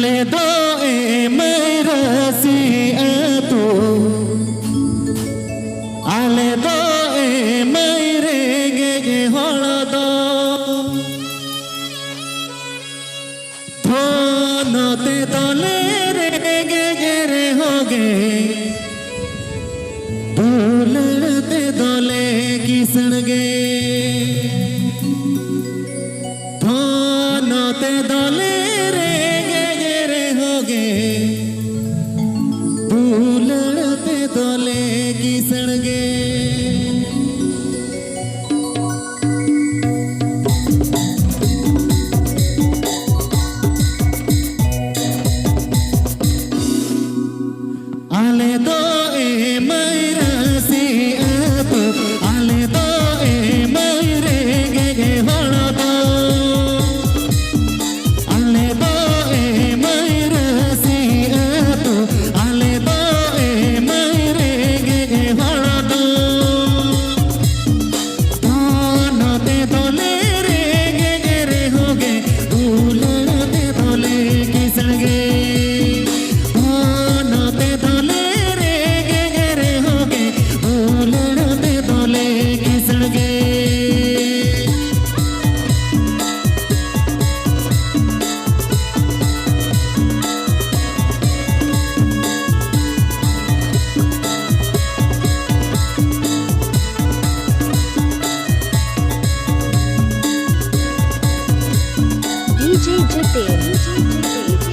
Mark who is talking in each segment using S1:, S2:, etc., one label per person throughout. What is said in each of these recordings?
S1: Ale do e mai rasi atu Ale do e mai rege holado Thono te tole rege re hoge Dole te dole kisnge Thono te dole भूलते तोले की सड़गे आले दो ए मैरासी आप आले दो ए मैरे गे होलो दो आले दो ए मैरासी आप आले दो ए मैरे गे होलो दो दोनों ते दोले रे गे रे होगे भूलते दोले की सड़गे
S2: DJ Jitin.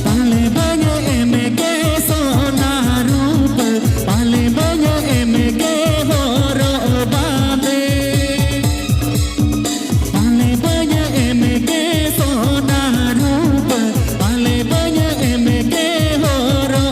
S1: Pale banyak MG sona rup Pale banyak MG horo bande Pale banyak MG sona rup Pale banyak MG horo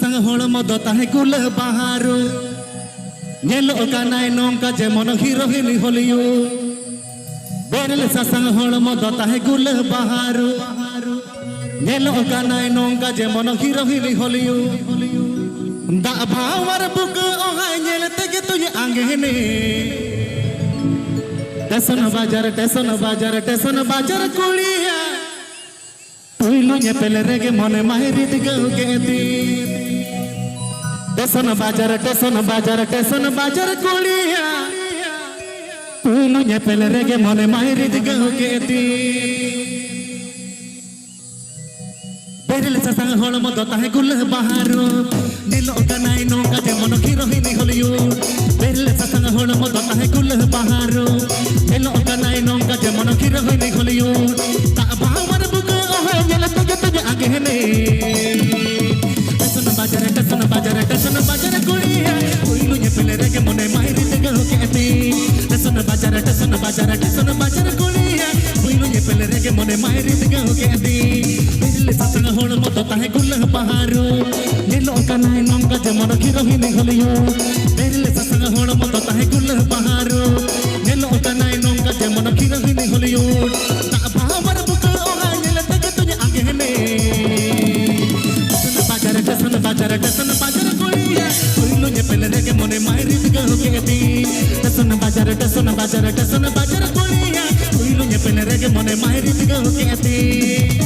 S1: sasang holmo do tahe gula baharu Nyelo kanai nongka jemon hero hini Hollywood Berle sasang holmo do tahe gula baharu Nyelo kanai nongka jemon hero hini Hollywood Da bhawar buku ohai nyel tege tuje angene Teson bajar kuliya Tuilu nyepel rege mone mahirit gau geti Teson bajar kuliya Tuilu nyepel rege mone mahirit gau geti Beril sasang holmo do tahe gula baharu Nilo kanai nongka jemon hero hini Hollywood Beril sasang holmo do tahe gula baharu Nilo kanai nongka jemon hero hini Hollywood Tak bawar buka ohai nyala tege tege agene Teson bajar kuliya Tuilu nyepel rege mone mahirit gau geti Teson bajar kuliya Tuilu nyepel rege mone mahirit gau geti Sasang holmo do tahe gula baharu Nilo kanai nongka jemon hero hini Hollywood Berle sasang holmo do tahe gula baharu Nilo kanai nongka jemon hero hini Hollywood Tak bawar buka ohai nyala tege tuje agene Teson bajar kuliya Tuilu nyepel rege mone mahirit gau geti Teson bajar kuliya Tuilu nyepel rege mone mahirit gau geti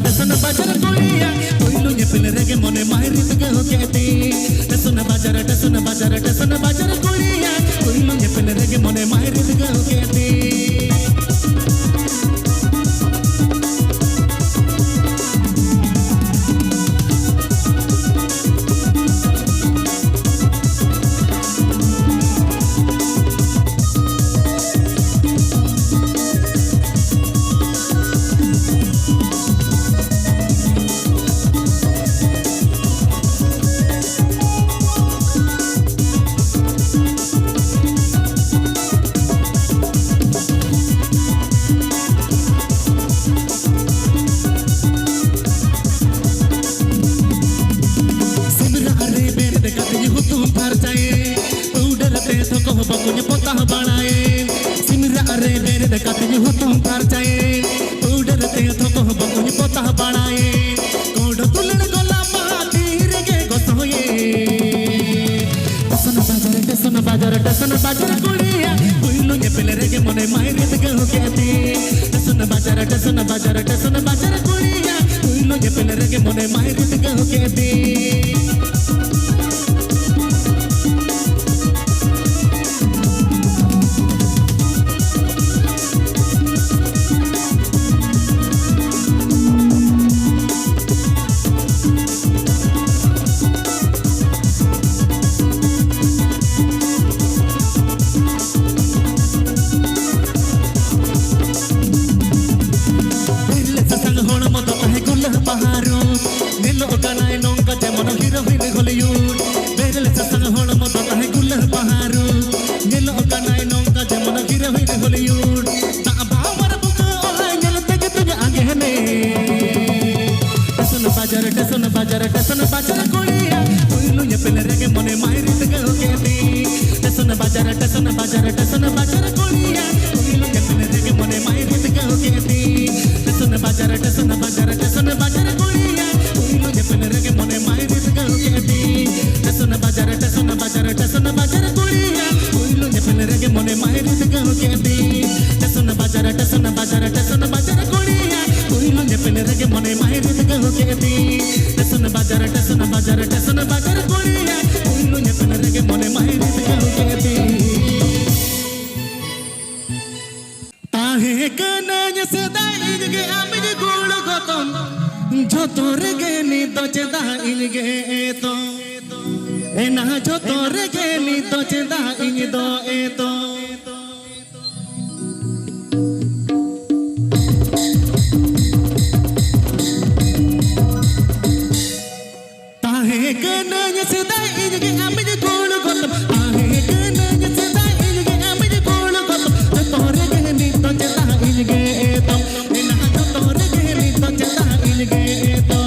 S1: Teson bajar kuliya Tuilu nyepel rege mone mahirit gau geti Teson bajar kuliya Tuilu nyepel rege mone mahirit gau geti Bakunya potah banae Simra are bere dekatnya hutum parcae Udah te thoko bakunya potah banae Kodo tulen gola mati rege gosoye Teson bajar kuliya Tuilu nyepel rege mone mahirit gau geti Teson bajar kuliya Tuilu nyepel rege mone mahirit gau geti baharu Nilo kanai nongka jemon hero hini Hollywood Berle sasang holmo do tahe gula baharu Nilo kanai nongka jemon hero hini Hollywood Tak bawar buka ohai nyala tege tuje agene Teson bajar kuliya Tuilu nyepel rege mone mahirit gau geti Teson bajar kuliya Tuilu nyepel rege mone mahirit gau geti Teson bajar kuliya Tuilu nyepel rege mone mahirit gau geti Teson bajar kuliya Tuilu nyepel rege mone mahirit gau geti Teson bajar kuliya Tuilu nyepel rege mone mahirit माहिर के हो केती टेसन बाजार कुड़िया उनु यतन रगे मोने माहिर के हो केती ताहे कना सदा इनगे आमिज गुड़ गतम झोतोर गे नी तो चेदा इनगे तो एना झोतोर गे नी तो चेदा इन दो ए तो ताहे कना सदा इनगे आमिज गुड़ गतम ताहे कना सदा इनगे आमिज गुड़ गतम झोतोर गे नी तो चेदा इनगे तो एना झोतोर गे नी तो चेदा इनगे तो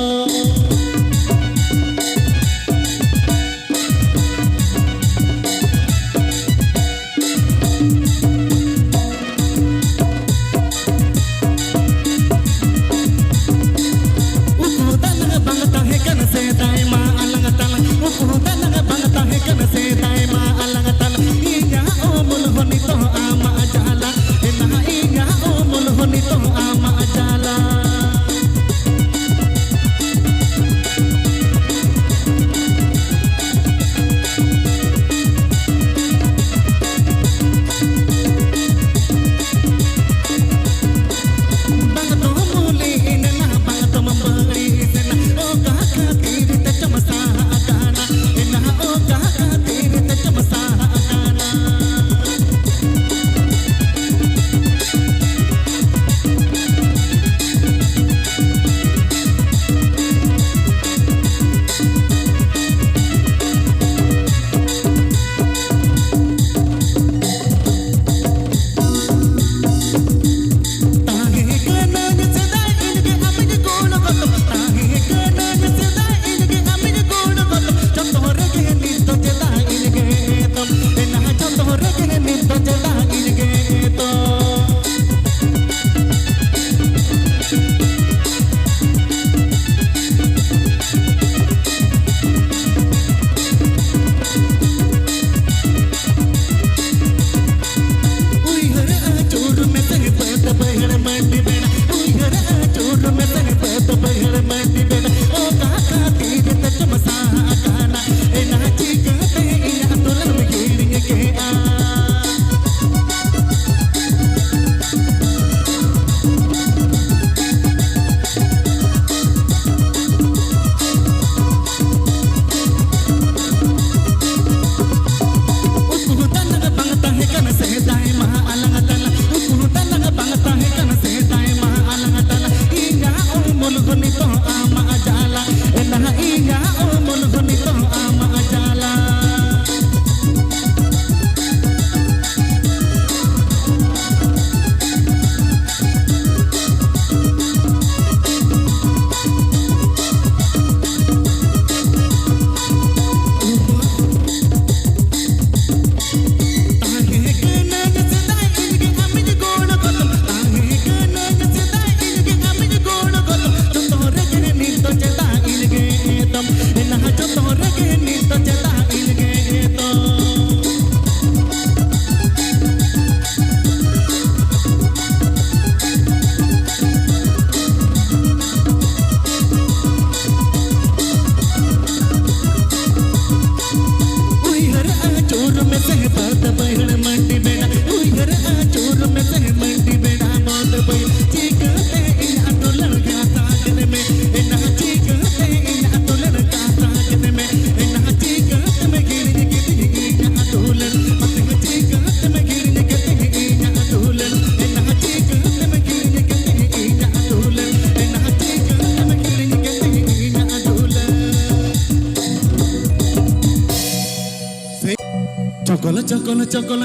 S1: चकल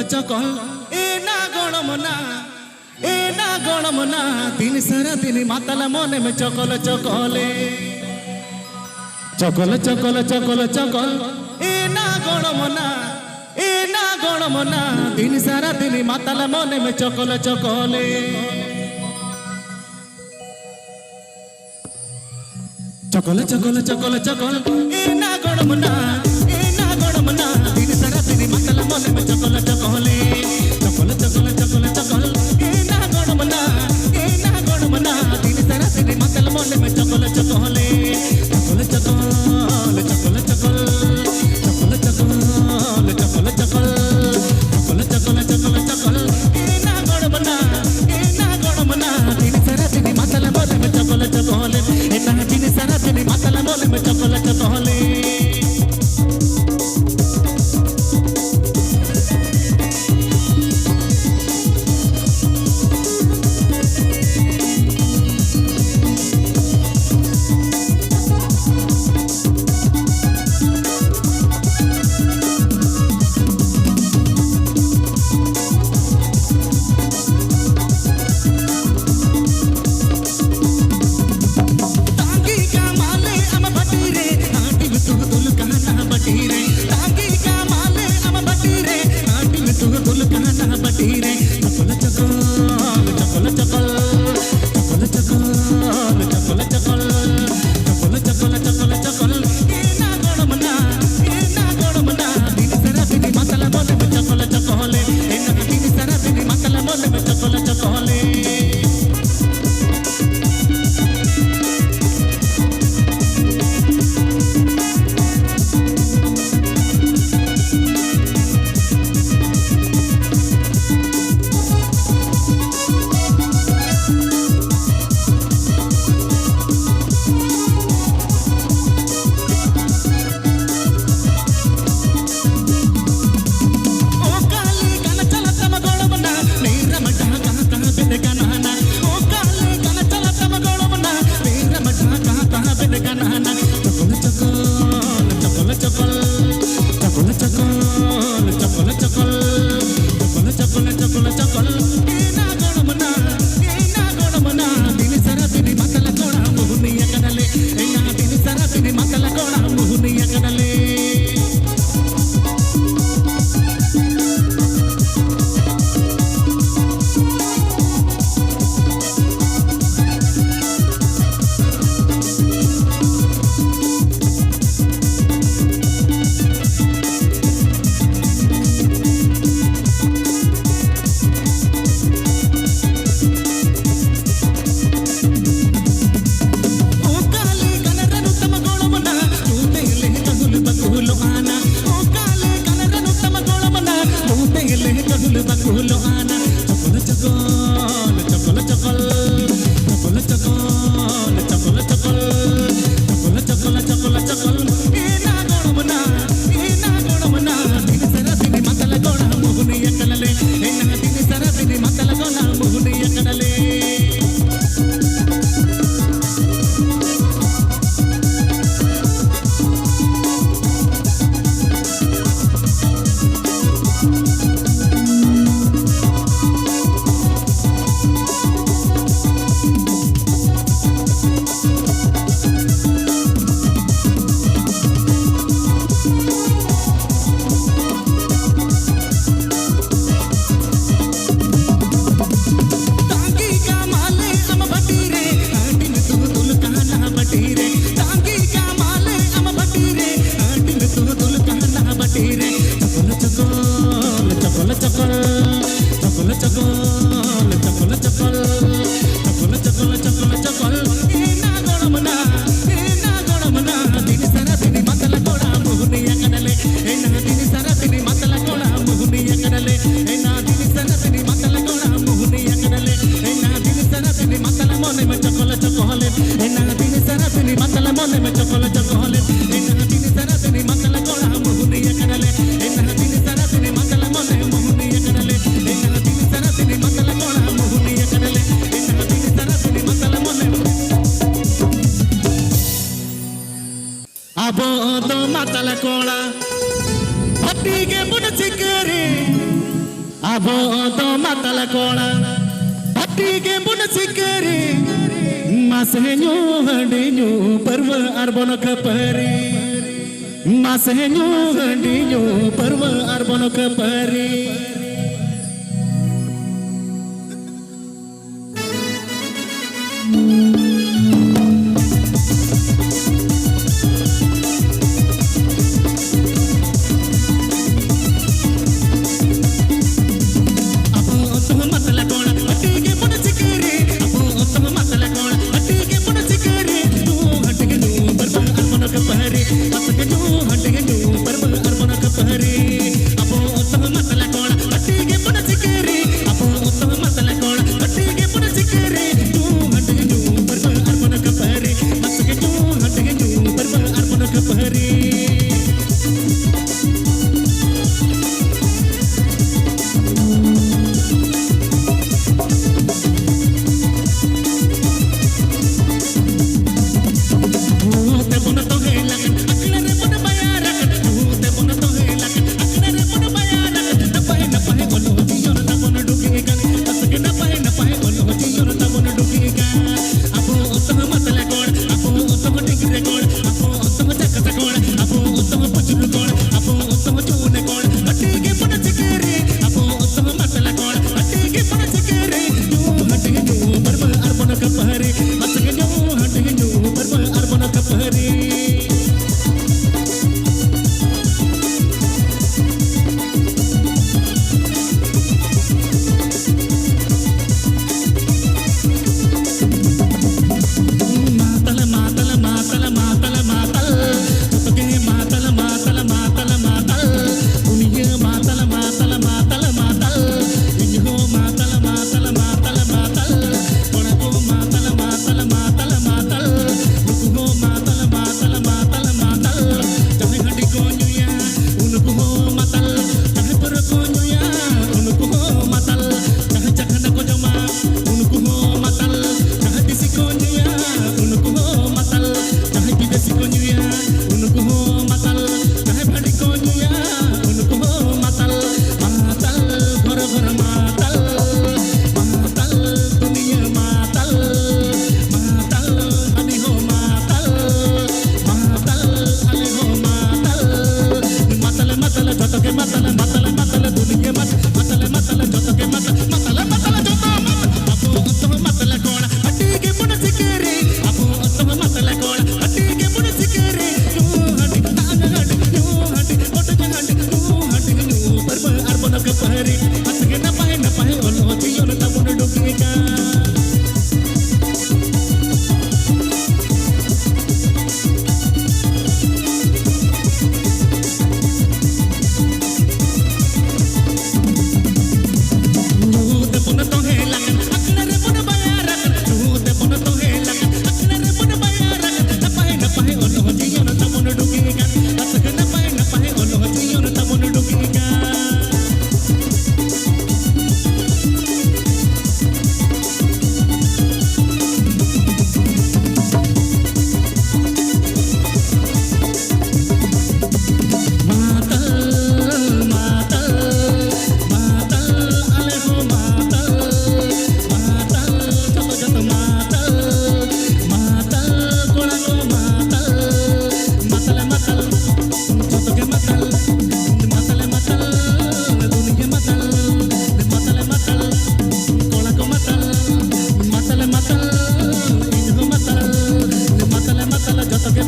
S1: एना गणमना दिन सारा दिन मातला मने में चकल चकले एना गणमना दिन सारा दिन मातला मने में चकल चकले एना गणमना दिन सारा दिन मातला मने में चकल चकले एना गणमना दिन सारा दिन मातला मोने में चकल चकले चकल चकल चकल चकल चकल चकल चकल चकल चकल चकल चकल ए ना गड़बना दिन सारा दिन मातला मोने में चकल चकले ए ना दिन सारा दिन मातला मोने में चकल चकले
S3: Masenyo handinyo parwa arbono kepari
S1: matala kona, ati ke puna sikiri. Apo matala kona, ati ke puna sikiri.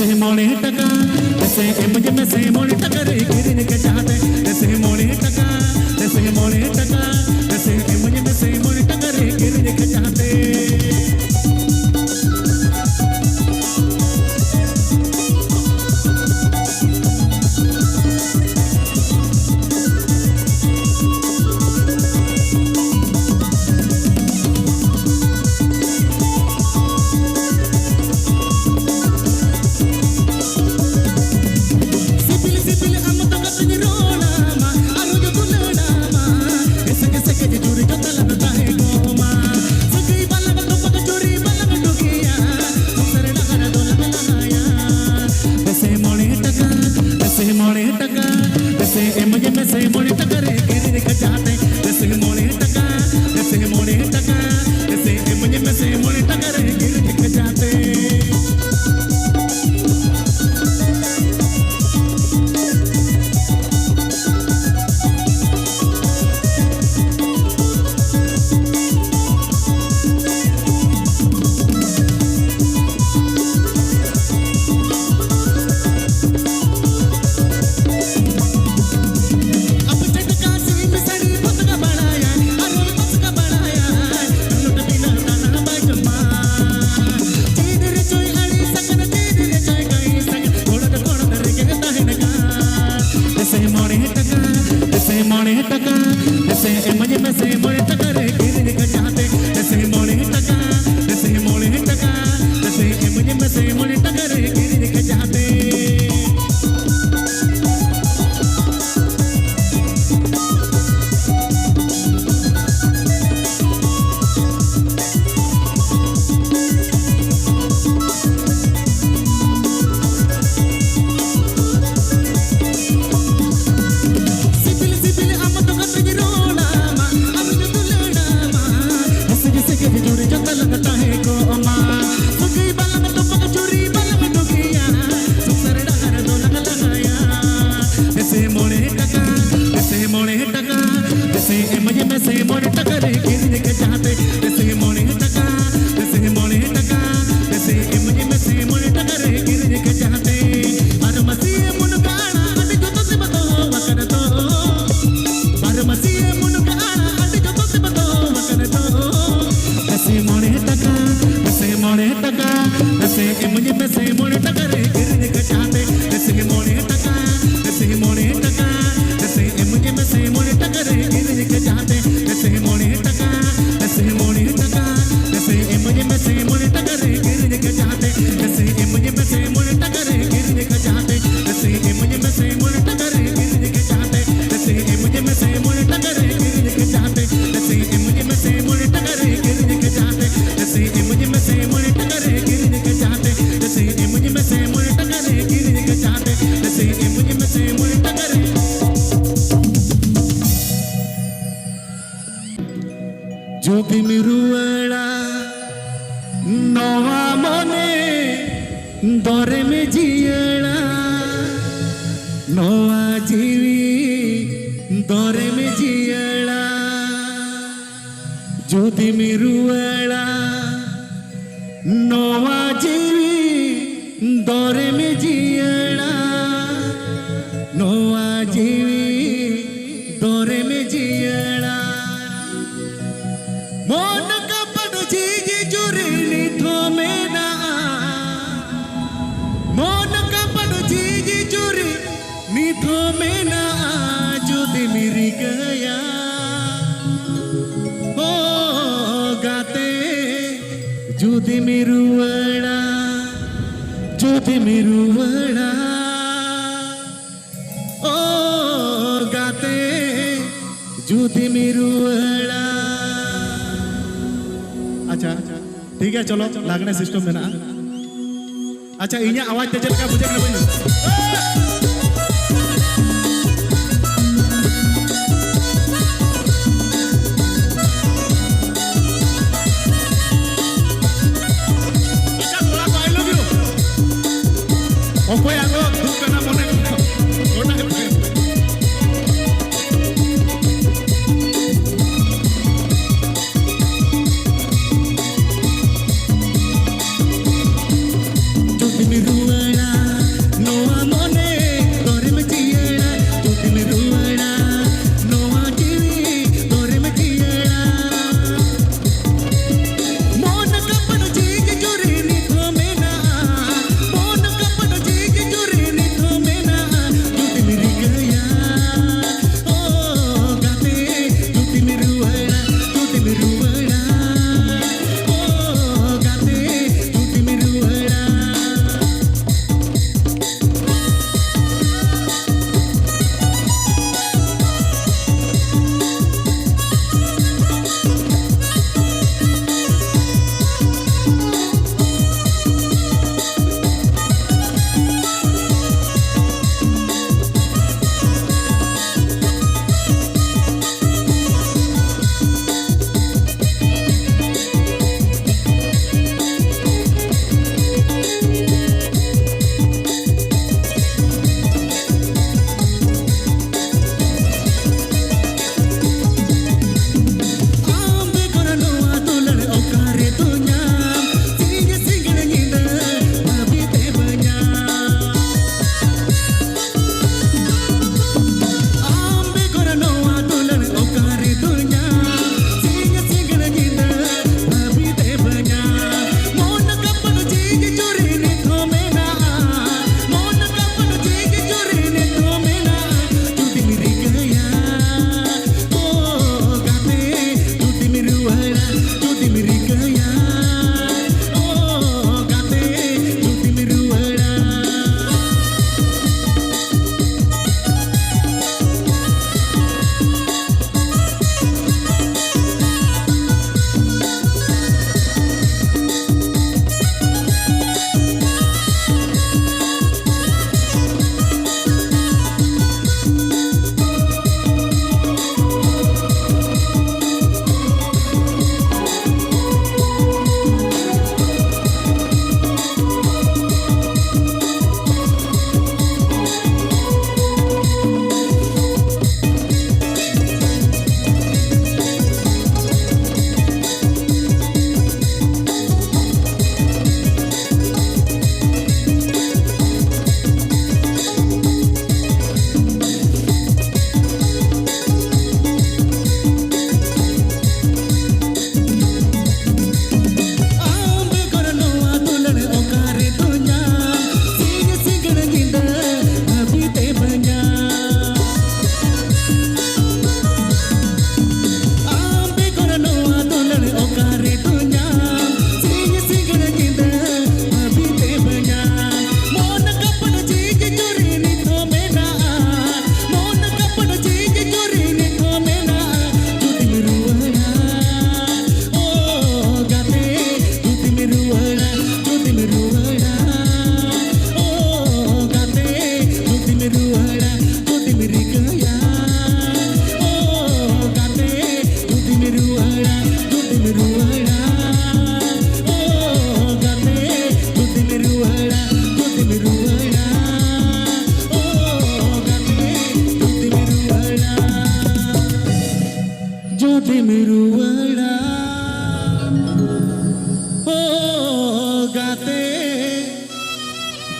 S1: ऐसे मोड़े टका ऐसे मुझे में से मोड़े टका रे गिरने के चाहते ऐसे मोड़े टका ऐसे मोड़े टका ऐसे मुझे में से मोड़े टका रे गिरने के चाहते
S3: अच्छा ठीक है चलो लागने सिस्टम में ना अच्छा इन्हें आवाज तेज का बुझे Okoy ako duka na mone gota ke
S1: Jodi mi ruwala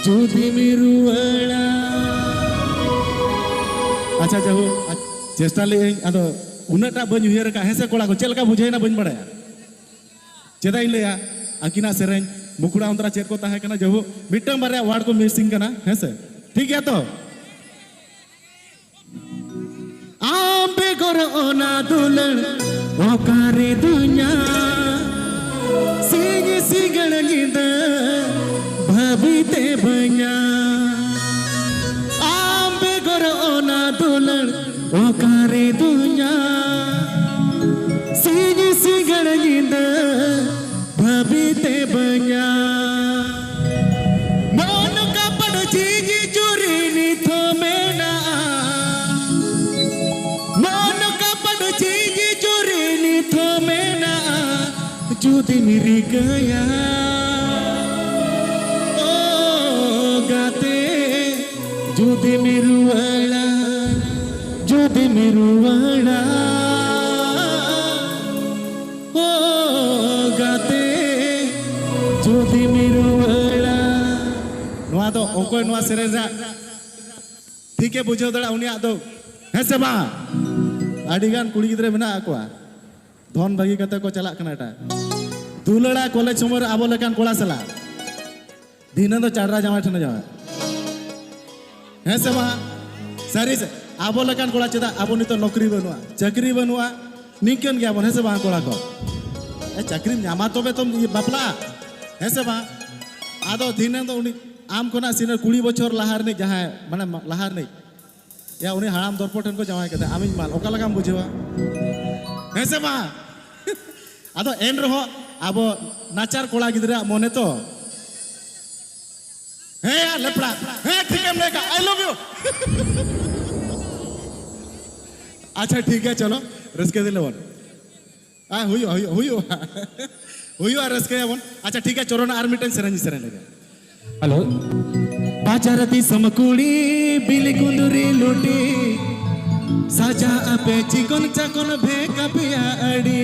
S1: जुदी मिरुवाड़ा
S3: अच्छा जाहु चेष्टा ले अदो उनाटा बन उयर का हेसे कोड़ा को चलका बुझाइना बन बड़ाया चेदा इन लेया आकिना सेरेन मुकुड़ा अंतरा चेक को ताहे कना जाहु मिटम बारे वार्ड को मिसिंग कना हेसे ठीक है तो
S1: आंबे गोर ओना दुलन ओकारे दुनिया सिंग सिगण गिंद भविते बन्या आंबे गोर ओना दुलन ओकारे दुनिया सिंग सिगण गिंद भविते बन्या मोन का पड़ चीज चोरी नी थो मेना मोन का पड़ चीज चोरी नी थो मेना जुदी मिरी गया ओ गाते जुदी मिरुवाड़ा जुदी मिरुवाड़ा ओ गाते जुदी मिरुवाड़ा
S3: नोआ दो ओकोय नोआ सेरेजा ठीक है बुझाव दड़ा उनिया दो हेसे बा आडिगान कुड़ी गिद्रे मेना आकोआ धन भागी कते को चला कना टा दुलड़ा कॉलेज समर आबो लेकान कोड़ा सला दिन दो चाडरा जामा ठने जामा हेसे बा सारी से आबो लेकान कोड़ा चेदा आबो नितो नौकरी बनुआ चाकरी बनुआ निकन गया बन हेसे बा कोड़ा को ए चाकरी ᱧᱟᱢᱟ तबे तुम बापला हेसे बा आदो दिन दो उनी आम कोना सिनर 20 बछर लाहार ने जहां माने लाहार ने या उनी हाराम दरपटन को जावाय कते आमिज माल ओका लगाम बुझेवा हेसे बा आदो एन रहो आबो नाचार कोड़ा गिदरा मने तो हे यार लेपड़ा हे ठीक है लेका आई लव यू अच्छा ठीक है चलो रसके दिले वन आ हुयो रसके वन अच्छा ठीक है चोरोना आर मिटन सेरेंज सेरेंज लगे
S1: हेलो बाजारती समकुड़ी बिली गुंदुरी लुटी साजा आपे चिकन चकन भेका पिया अड़ी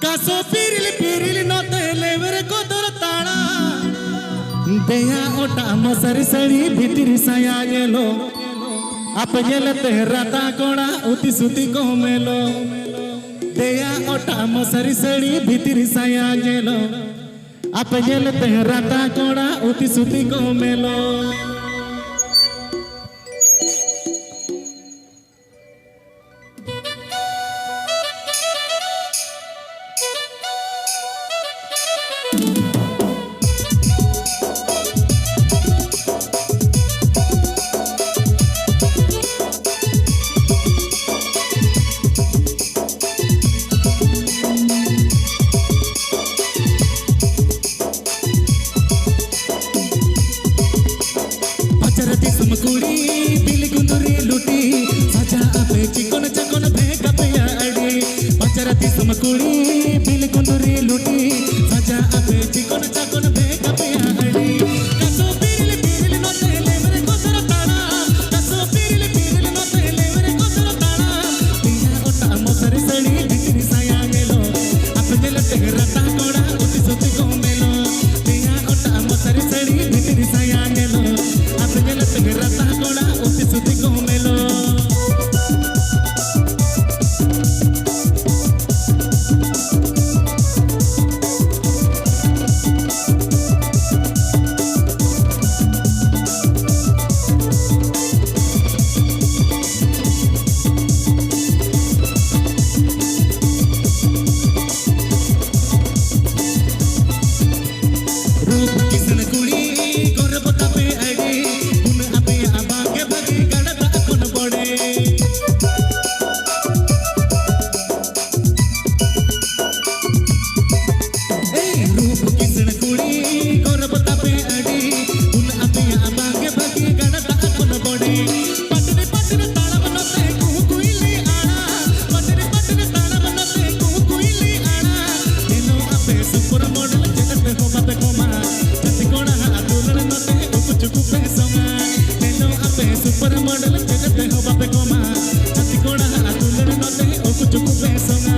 S1: कासो पिरिल पिरिल नोते लेवर को दर ताड़ा देया ओटा मसरी सड़ी भितरी साया गेलो आप गेलते राता कोड़ा उती सुती को मेलो देया ओटा मसरी सड़ी भितरी साया गेलो आप गेलते राता कोड़ा उती सुती को मेलो बाजारती समकुड़ी बिली गुंदुरी लुटी साजा आपे चिकन चकन भेका पिया अड़ी बाजारती समकुड़ी बिली गुंदुरी लुटी साजा आपे चिकन चकन भेका पिया अड़ी कासो पिरिल पिरिल नोते लेवरे कोसर ताड़ा कासो पिरिल पिरिल नोते लेवरे कोसर ताड़ा पिया ओटा मसरी सड़ी भितरी साया गेलो आप गेलते रता कोड़ा उती सुती को मेलो पिया ओटा मसरी सड़ी भितरी साया गेलो रता कोड़ा उती सुती को मेलो रूप किसन कुड़ी गोरबता पे अड़ी उन आपे आबागे भगी गड़ता कोन बड़े ए रूप किसन कुड़ी गोरबता पे अड़ी उन आपे आबागे भगी गड़ता कोन बड़े पटरे पटरे ताला बनते कुइली आड़ा पटरे पटरे ताला बनते कुइली आड़ा एनो आपे सुपर मॉडल जगत हो बाते कोमा जति कोड़ा आदुलन नते उपचुकु पे सोमा एनो आपे सुपर मॉडल जगत हो बाते कोमा जति कोड़ा आदुलन नते उपचुकु पे सोमा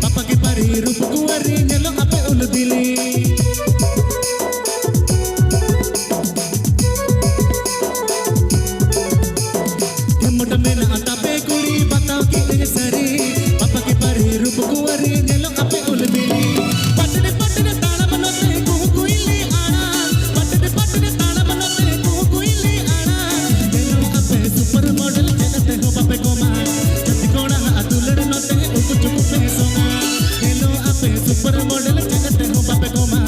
S1: पापा की पारी रूप कुंवारी नेलो आपे उल दिली मोटा मेना आता पे कुड़ी बताओ कि ये सरी पापा की पारी रूप कुंवारी नेलो आपे उल दिली पटने पटने ताला बनोते कुइली आना पटने पटने ताला बनोते कुइली आना नेलो आपे सुपर मॉडल चलते हो बापे कोमा जति कोड़ा अतुलड़ नोते उकु चुकु पे सोंगा नेलो आपे सुपर मॉडल चलते हो बापे कोमा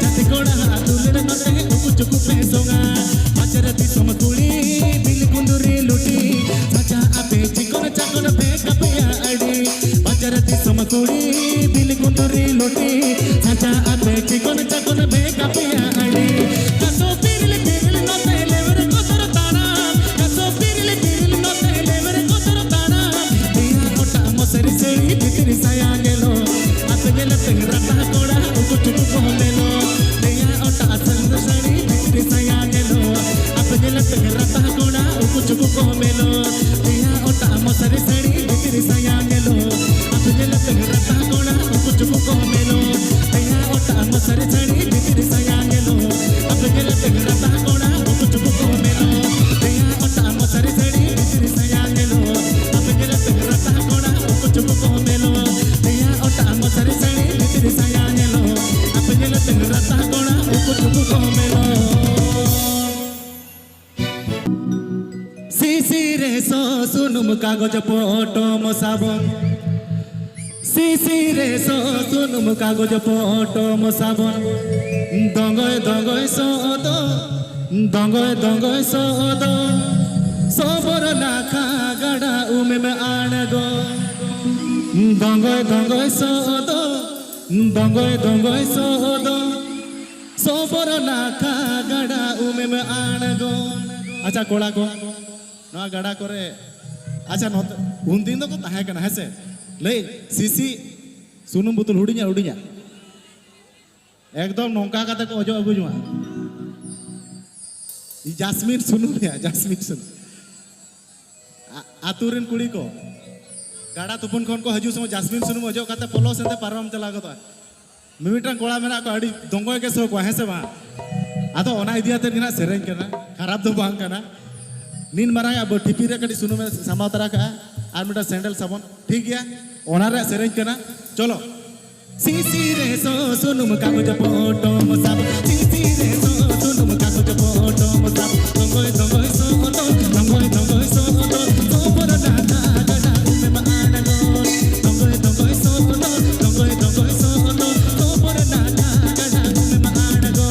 S1: जति कोड़ा अतुलड़ नोते उकु चुकु पे सोंगा मचरती समकुड़ी बिल कुंदुरी लुटी साचा आपे चिकोन चाकोन फेंका पेया अड़ी मचरती समकुड़ी बिल कुंदुरी लुटी साचा आपे चिकोन चाकोन फेंका पेया अड़ी कसो पिरले नोते लेवरे कोतर ताना कसो पिरले नोते लेवरे कोतर ताना दिया ओटा मोसरी सेड़ी भितरी साया गेलो आपे गेले तेरता कोड़ा उकु चुकु कोमेलो दिया ओटा संग सड़ी भितरी साया गेलो आपे गेले तेरता कोड़ा उकु चुकु कोमेलो दिया ओटा मोसरी सेड़ी भितरी साया गेलो आपे गेले तेरता कोड़ा उकु चुकु कोमेलो दिया ओटा मोसरी सेड़ी भितरी साया गेलो आपे गेले तेरता कोड़ा उकु चुकु कोमेलो दिया ओटा मोसरी सेड़ी भितरी साया गेलो आपे गेले तेरता कोड़ा उकु चुकु कोमेलो दिया ओटा मोसरी सेड़ी भितरी साया गेलो आपे गेले तेरता कोड़ा उकु चुकु कोमेलो सीसी रे सो सुनुम कागज फोटो मोसाबन सीसी रे सो सुनुम कागज फोटो मोसाबन दंगय दंगय सोदो सोबर नाखा गड़ा उमे में आणगो दंगय दंगय सोदो सोबर नाखा गड़ा उमे में आणगो अच्छा कोड़ा को नवा गड़ा करे अच्छा उन दिन तो ताहे कना हेसे ले सीसी सुनुम बुतुल हुडिया हुडिया एकदम नौका काते को ओजो अगुजुआ जास्मिन सुनुम या जास्मिन सुन आतुरिन कुड़ी को गाड़ा तुपुन खन को हजू सम जास्मिन सुनुम ओजो काते पोलो सेते पारम चला गतो मिमिटां कोड़ा मेना को अड़ी दोंगो के सो को हेसे बा आदो ओना इदियाते निना सेरेन कना खराब दो बांग कना नीन मारांग अब टिपी रे कटी सुनुम सामाव तरा का आर मिटा सैंडल साबन ठीक गया ओना रे सेरेन कना चलो सीसी रे सो सुनुम कागज फोटो मोसाब सीसी रे सो सुनुम कागज फोटो मोसाब दंगय दंगय सो सोबर नाखा गड़ा उमे माना गो दंगय दंगय सो सोबर नाखा गड़ा उमे माना गो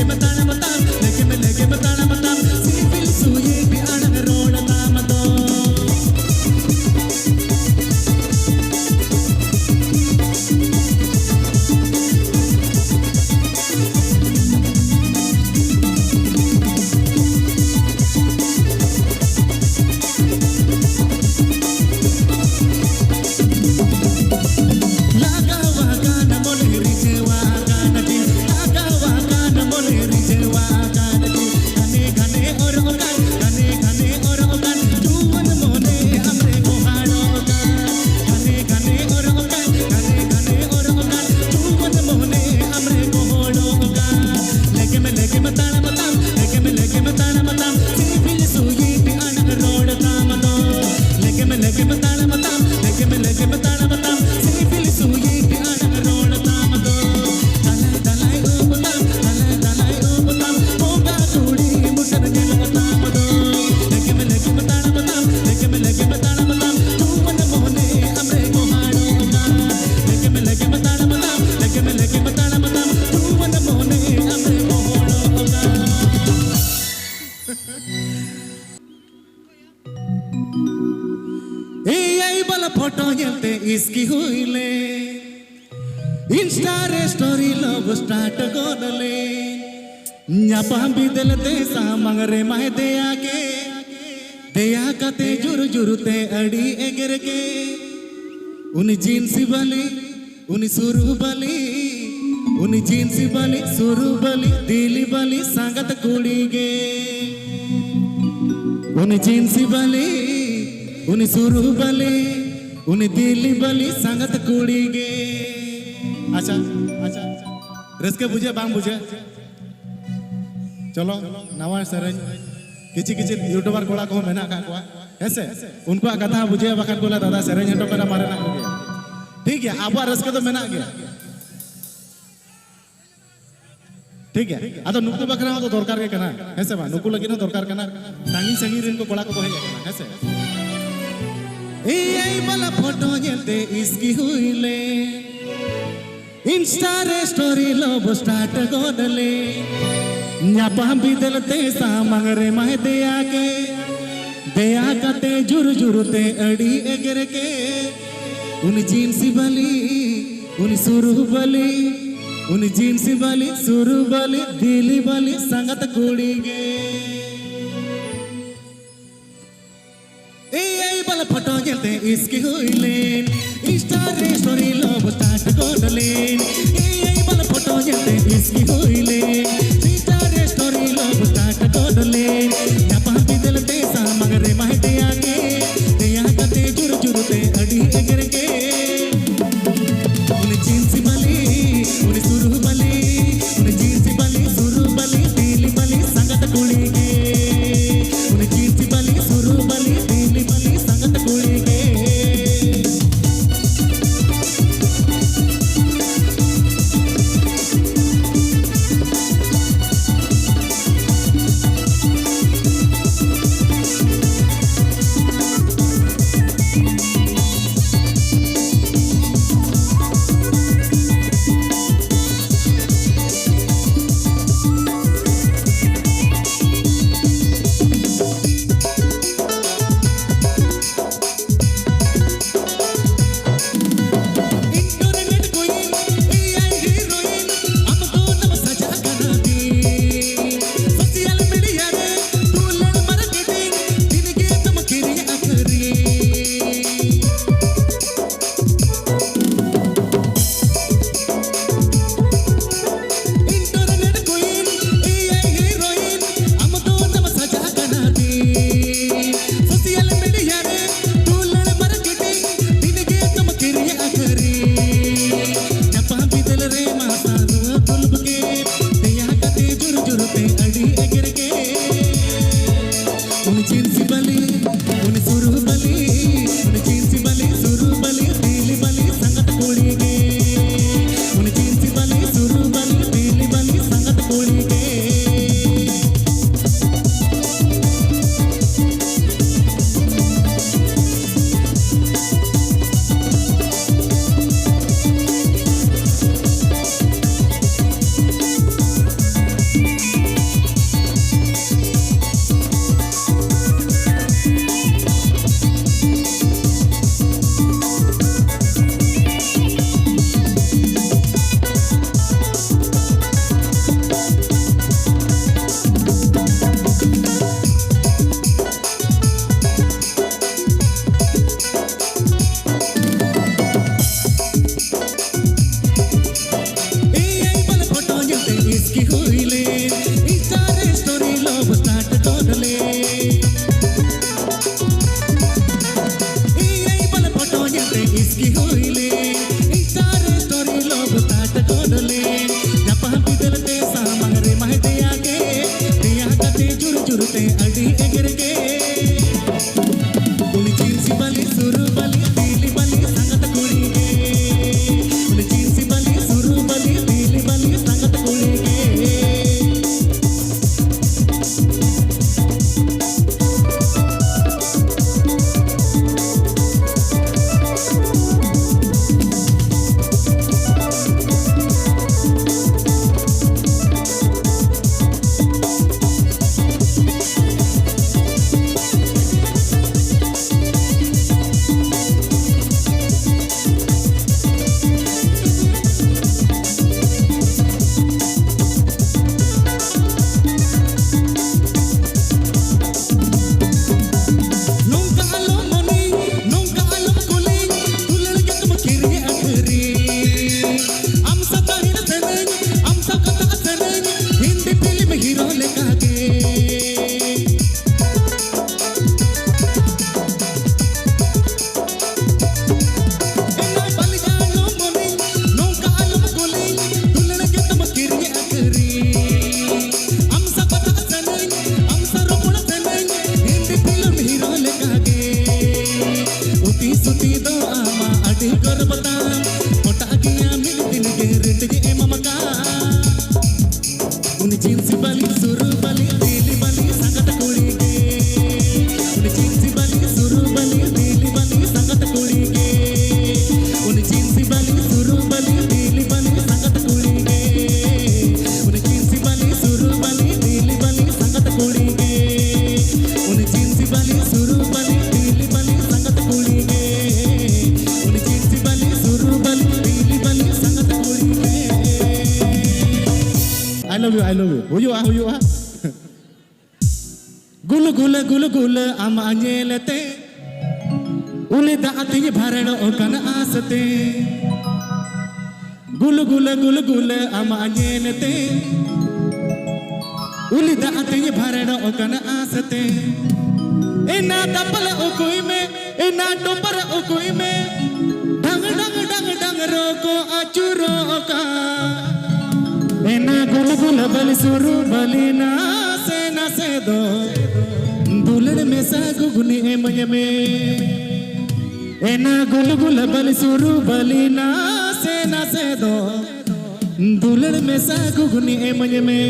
S3: लेके मैं ताना बताम लेके मैं ताना बताम सिफिल सुई भी अड़ंग रोड ताम दो फोटो जलते इसकी हुई ले इंस्टा रे स्टोरी लव स्टार्ट गोदले न्यापा भी दिलते सामंग रे माहे दया कते जुर जुरते अड़ी एगर के उन जींसी वाली उन सुरू वाली उन जींसी वाली सुरू वाली दिली वाली संगत कुड़ी गे उन जींसी वाली उन सुरू वाली उन दिली वाली संगत कुड़ी गे अच्छा रस्के बुझे बांग बुझे चलो नवा सरज किछि किछि यूट्यूबर कोड़ा को मेना का को ऐसे उनको कथा बुझे बखन बोला दादा सरज हटो करा मारे ना ठीक है अब रस्के तो मेना गया ठीक है अदो नुकु बकरा तो दरकार के कना ऐसे बा नुकु लगी ना दरकार कना सांगी सांगी रिन को कोड़ा को हे कना ऐसे ए वाला फोटो जलते इसकी हुई ले इंस्टा रे स्टोरी लव स्टार्ट गोदले न्यापा भी दिलते सामंग रे माहे दया कते जुर जुरते अड़ी एगर के उन जींसी वाली उन सुरू वाली उन जींसी वाली सुरू वाली दिली वाली संगत कुड़ी गे वाला फोटो जलते इसकी हुई लेन इंस्टा रे स्टोरी लव स्टार्ट गोदले वाला फोटो जलते इसकी हुई लेन इंस्टा रे स्टोरी लव स्टार्ट गोदले न्यापा भी दिलते सामंग रे माहे दया कते जुर जुरते अड़ी एगर के उन जींसी वाली उन सुरू वाली उन जींसी वाली सुरू वाली दिली वाली संगत कुड़ी गे उन जींसी वाली सुरू वाली दिली वाली संगत कुड़ी गे
S1: उन जींस वाली सुरू वाली दिल वाली संगत कुड़ी के उन जींस वाली सुरू वाली दिल वाली संगत कुड़ी के उन जींस वाली सुरू वाली दिल वाली संगत कुड़ी के उन जींस वाली सुरू वाली दिल वाली संगत कुड़ी के उन जींस वाली सुरू वाली दिल वाली संगत कुड़ी के उन जींस वाली सुरू वाली दिल वाली संगत कुड़ी के I love you हुआ गुल गुल गुल गुल आम आंजेलते उले दाती भरण ओकन आसते गुल गुल गुल गुल आम आंजेलते उले दाती भरण ओकन आसते एना दपल ओकोई में एना टोपर ओकोई में डंग डंग डंग डंग रोको अचुरो का एना गुल गुल बल सुरू बलिना से दो दुल्हन में सागुनी ए मय में एना गुल गुल बल सुरू बलिना से दो दुल्हन में सागुनी ए मय में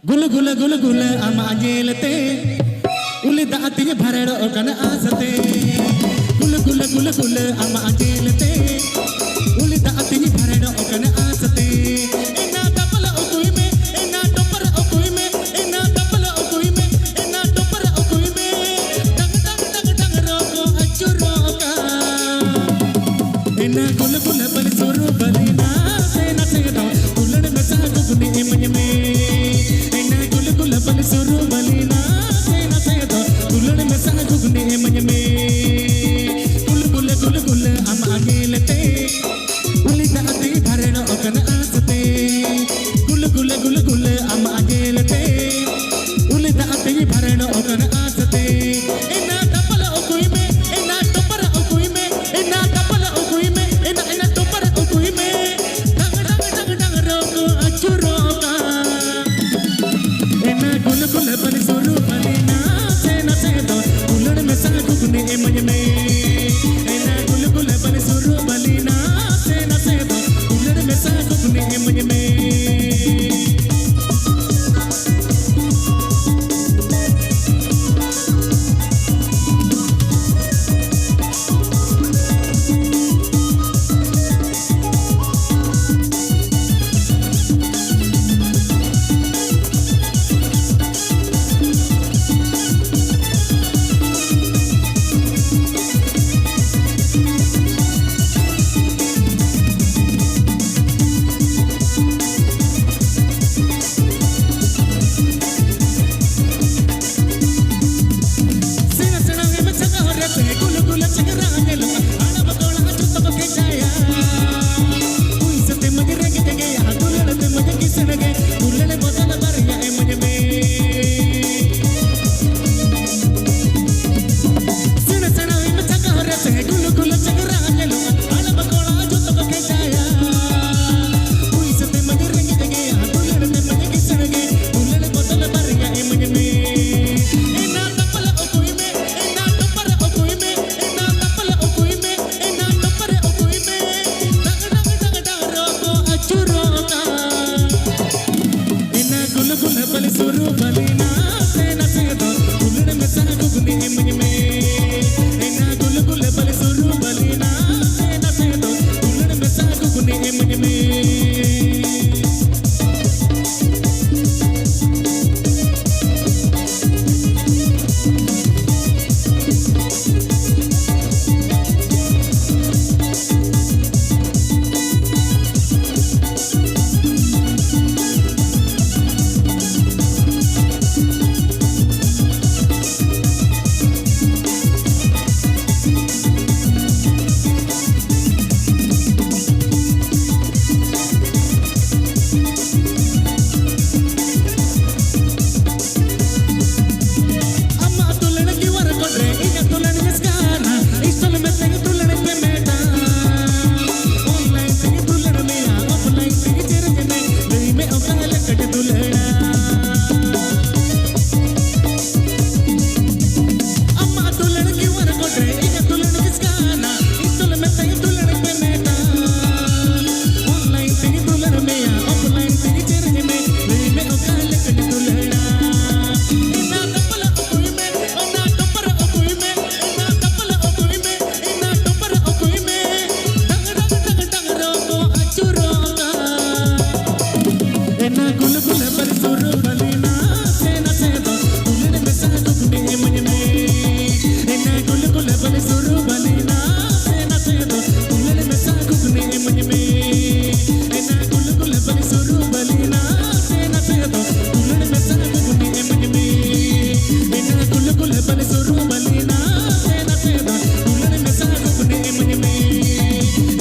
S1: गुल गुल गुल गुल आम आंजेलते उले दाती भरण ओकन आसते गुल गुल गुल गुल आम आंजेलते उले दाती भरण ओकन आसते एना दपल ओकुई में एना टोपर ओकुई में एना दपल ओकुई में एना टोपर ओकुई में डंग डंग डंग डंग रोको अचुरो का एना गुल गुल बल सुरू बलिना से दो दुल्हन में सागुनी ए मय में एना गुल गुल बल सुरू बलिना दुल्हन में सागुनी ए मय में गुल गुल गुल गुल आम आंजेलते उले दाती भरण ओकन आसते गुल गुल गुल गुल आम आंजेलते उले दाती भरण ओकन आसते एना दपल ओकुई में एना टोपर ओकुई में एना दपल ओकुई में एना टोपर ओकुई में डंग डंग डंग डंग रोको अचुरो का एना गुल गुल बल सुरू बलिना से दो दुल्हन में सागुनी ए मय में एना गुल गुल बल सुरू बलिना से दो दुल्हन में सागुनी ए मय में bali suru bali na te do ulele me sa gugni mani me ena gul gul bali suru bali na te do ulele me sa gugni mani me ena gul gul bali suru bali na te do ulele me sa gugni mani me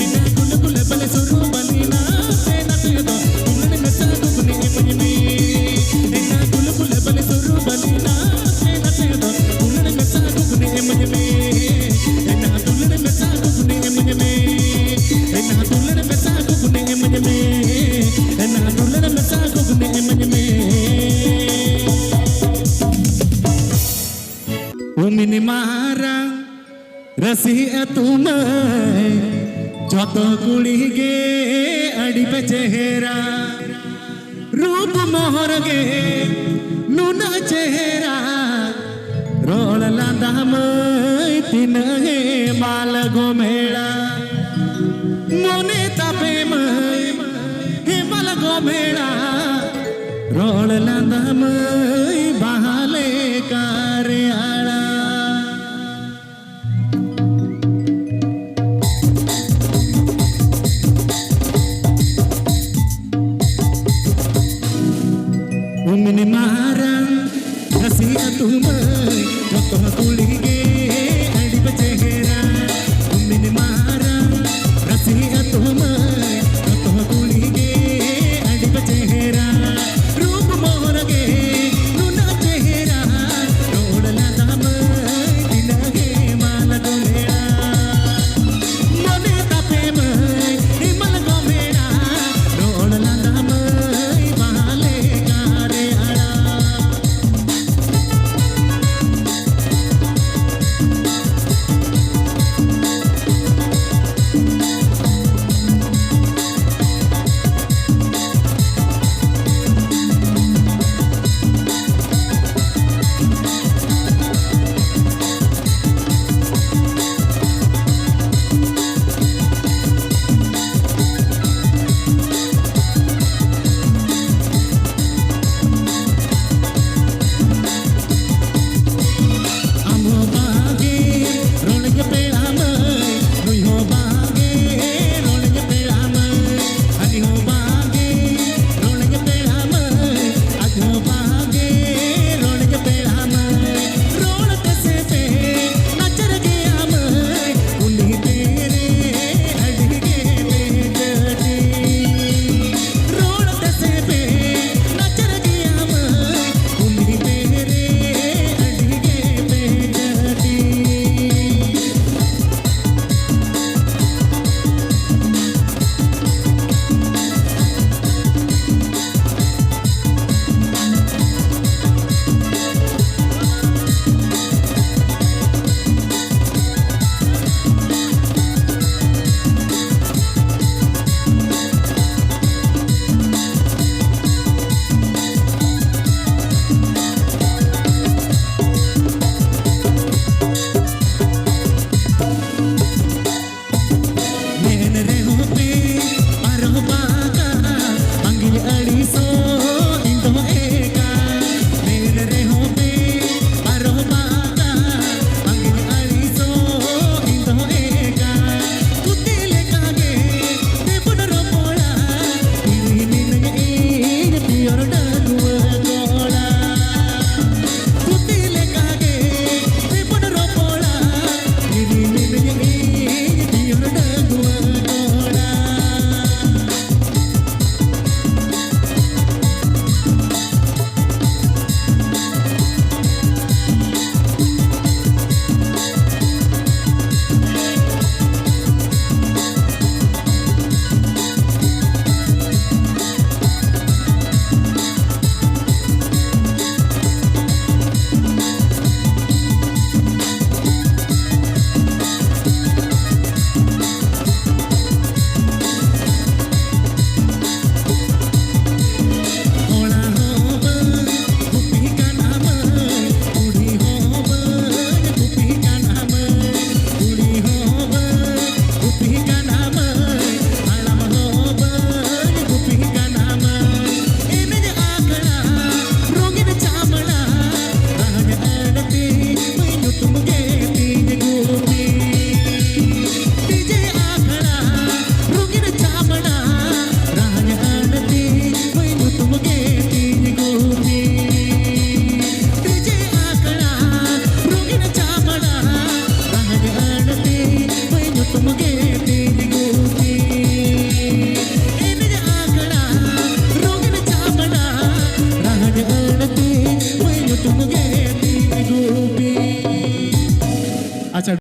S1: ena gul gul bali suru bali na te do ulele me sa gugni mani me ena gul gul bali suru bali na te do ulele me sa gugni mani me ena ulele me sa gugni mani me ena ulele me sa gugni mani me ena ulele me sa gugni mani me umini marang rasi atumai joto kuli ge adi pe chehra रूप मोहर गे नुना चेहरा role लांदा मई तीन हे माल गोमेड़ा मोने तापे मई हे माल गोमेड़ा role लांदा मई